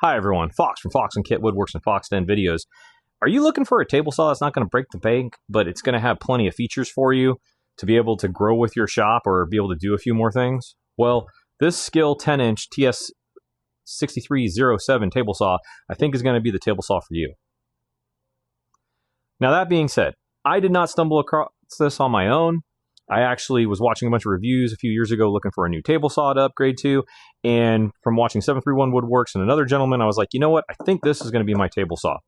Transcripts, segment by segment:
Hi everyone, Fox from Fox and Kit Woodworks and Fox Den Videos. Are you looking for a table saw that's not going to break the bank, but it's going to have plenty of features for you to be able to grow with your shop or be able to do a few more things? Well, this Skil 10-inch TS6307 table saw I think is going to be the table saw for you. Now that being said, I did not stumble across this on my own. I actually was watching a bunch of reviews a few years ago looking for a new table saw to upgrade to, and from watching 731 Woodworks and another gentleman, I was like, you know what, I think this is going to be my table saw.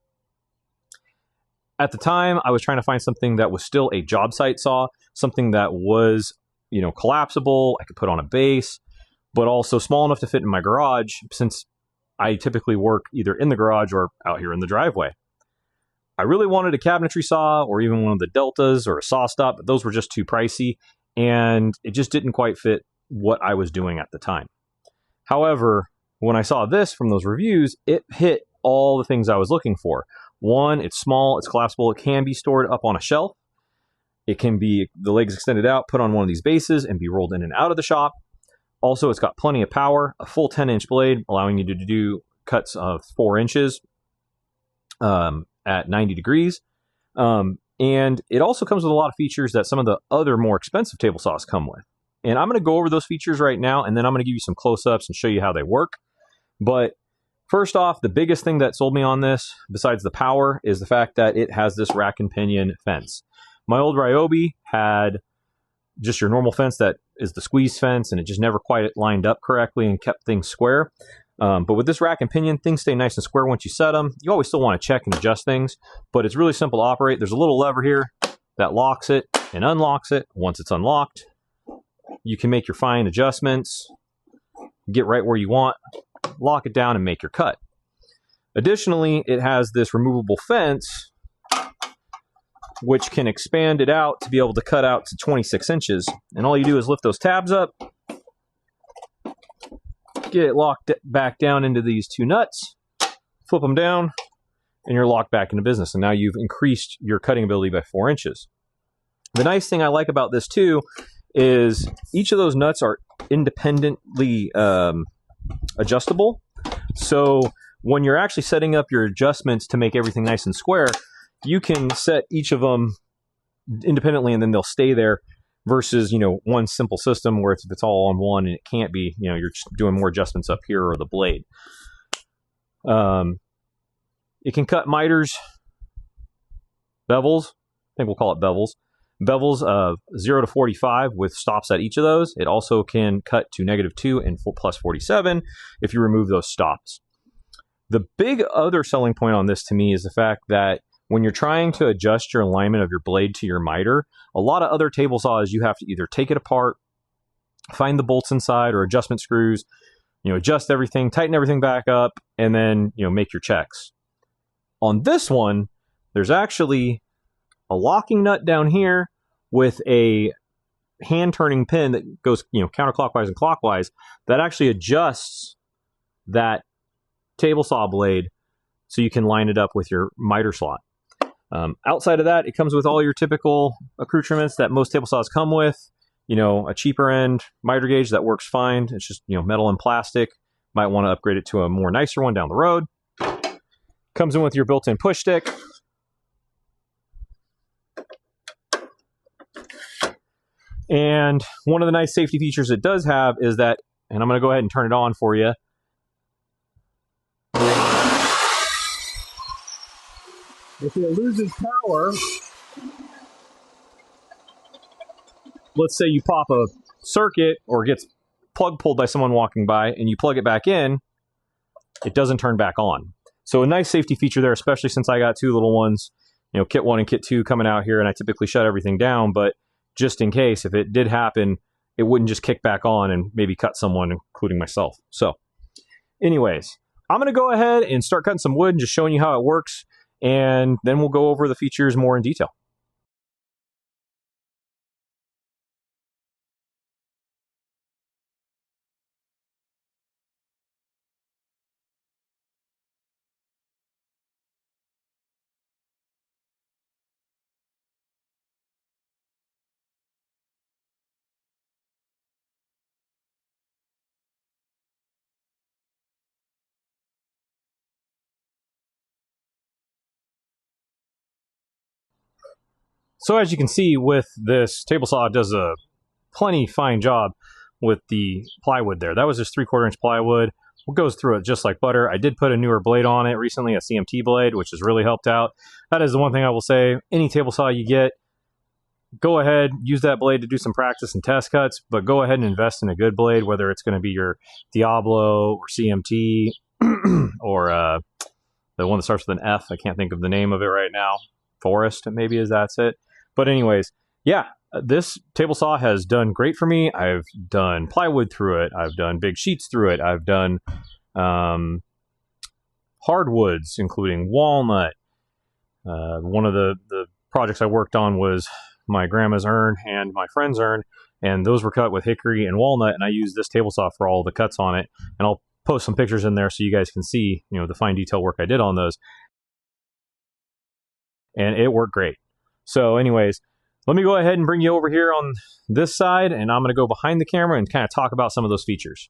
At the time, I was trying to find something that was still a job site saw, something that was, collapsible, I could put on a base, but also small enough to fit in my garage, since I typically work either in the garage or out here in the driveway. I really wanted a cabinetry saw or even one of the deltas or a saw stop, but those were just too pricey, and it just didn't quite fit what I was doing at the time. However, when I saw this from those reviews, it hit all the things I was looking for. One, it's small, it's collapsible, it can be stored up on a shelf. It can be, the legs extended out, put on one of these bases, and be rolled in and out of the shop. Also, it's got plenty of power, a full 10-inch blade, allowing you to do cuts of 4 inches. At 90 degrees. And it also comes with a lot of features that some of the other more expensive table saws come with. And I'm going to go over those features right now, and then I'm going to give you some close-ups and show you how they work. But first off, the biggest thing that sold me on this, besides the power, is the fact that it has this rack and pinion fence. My old Ryobi had just your normal fence that is the squeeze fence, and it just never quite lined up correctly and kept things square. But with this rack and pinion, things stay nice and square once you set them. You always still want to check and adjust things, but it's really simple to operate. There's a little lever here that locks it and unlocks it. Once it's unlocked, you can make your fine adjustments, get right where you want, lock it down, and make your cut. Additionally, it has this removable fence, which can expand it out to be able to cut out to 26 inches. And all you do is lift those tabs up, get it locked back down into these two nuts, flip them down, and you're locked back into business. And now you've increased your cutting ability by 4 inches. The nice thing I like about this too is each of those nuts are independently adjustable. So when you're actually setting up your adjustments to make everything nice and square, you can set each of them independently and then they'll stay there. Versus, one simple system where if it's all on one and it can't be, you're just doing more adjustments up here or the blade. It can cut miters, bevels, I think we'll call it bevels. Bevels of 0 to 45 with stops at each of those. It also can cut to -2 and plus 47 if you remove those stops. The big other selling point on this to me is the fact that when you're trying to adjust your alignment of your blade to your miter, a lot of other table saws, you have to either take it apart, find the bolts inside or adjustment screws, adjust everything, tighten everything back up, and then, make your checks. On this one, there's actually a locking nut down here with a hand-turning pin that goes, counterclockwise and clockwise that actually adjusts that table saw blade so you can line it up with your miter slot. Outside of that, it comes with all your typical accoutrements that most table saws come with. A cheaper end miter gauge that works fine. It's just, metal and plastic. Might want to upgrade it to a more nicer one down the road. Comes in with your built-in push stick. And one of the nice safety features it does have is that, and I'm going to go ahead and turn it on for you. If it loses power, let's say you pop a circuit or gets plug pulled by someone walking by and you plug it back in, it doesn't turn back on. So a nice safety feature there, especially since I got two little ones, kit 1 and kit 2 coming out here, and I typically shut everything down, but just in case, if it did happen, it wouldn't just kick back on and maybe cut someone, including myself. So anyways, I'm going to go ahead and start cutting some wood and just showing you how it works. And then we'll go over the features more in detail. So as you can see with this table saw, it does a plenty fine job with the plywood there. That was just 3/4 inch plywood. It goes through it just like butter. I did put a newer blade on it recently, a CMT blade, which has really helped out. That is the one thing I will say. Any table saw you get, go ahead, use that blade to do some practice and test cuts, but go ahead and invest in a good blade, whether it's going to be your Diablo or CMT or the one that starts with an F. I can't think of the name of it right now. Forest, maybe that's it. But anyways, yeah, this table saw has done great for me. I've done plywood through it. I've done big sheets through it. I've done hardwoods, including walnut. One of the projects I worked on was my grandma's urn and my friend's urn, and those were cut with hickory and walnut, and I used this table saw for all the cuts on it. And I'll post some pictures in there so you guys can see, the fine detail work I did on those. And it worked great. So anyways, let me go ahead and bring you over here on this side, and I'm going to go behind the camera and kind of talk about some of those features.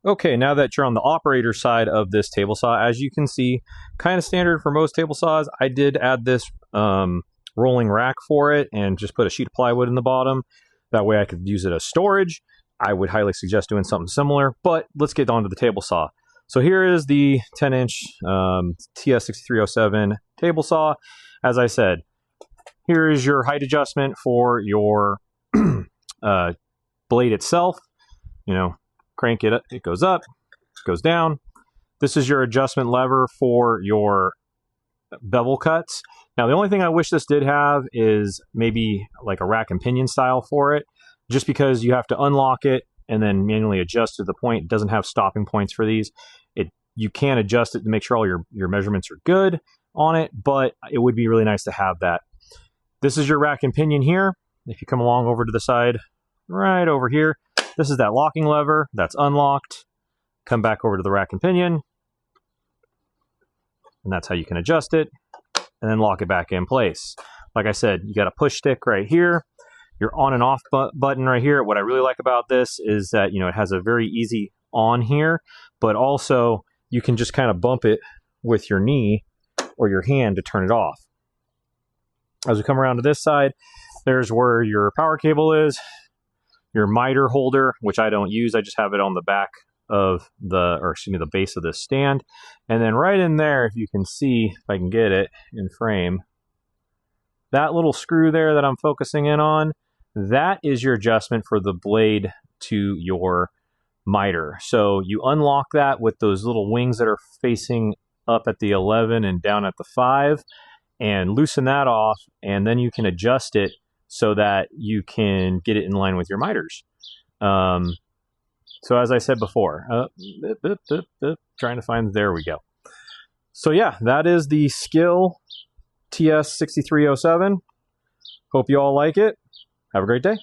Okay, now that you're on the operator side of this table saw, as you can see, kind of standard for most table saws, I did add this rolling rack for it and just put a sheet of plywood in the bottom. That way I could use it as storage. I would highly suggest doing something similar, but let's get on to the table saw. So here is the 10-inch TS6307 table saw. As I said, here is your height adjustment for your blade itself. Crank it up, it goes up, it goes down. This is your adjustment lever for your bevel cuts. Now, the only thing I wish this did have is maybe like a rack and pinion style for it, just because you have to unlock it and then manually adjust to the point. It doesn't have stopping points for these. You can adjust it to make sure all your measurements are good on it, but it would be really nice to have that. This is your rack and pinion here. If you come along over to the side, right over here, this is that locking lever that's unlocked. Come back over to the rack and pinion, and that's how you can adjust it, and then lock it back in place. Like I said, you got a push stick right here, your on and off button right here. What I really like about this is that, it has a very easy on here, but also you can just kind of bump it with your knee or your hand to turn it off. As we come around to this side, there's where your power cable is, your miter holder, which I don't use. I just have it on the back of the base of this stand. And then right in there, if you can see, if I can get it in frame, that little screw there that I'm focusing in on, that is your adjustment for the blade to your miter. So you unlock that with those little wings that are facing up at the 11 and down at the 5, and loosen that off, and then you can adjust it so that you can get it in line with your miters. So as I said before, trying to find, there we go. So yeah, that is the Skil TS6307. Hope you all like it. Have a great day.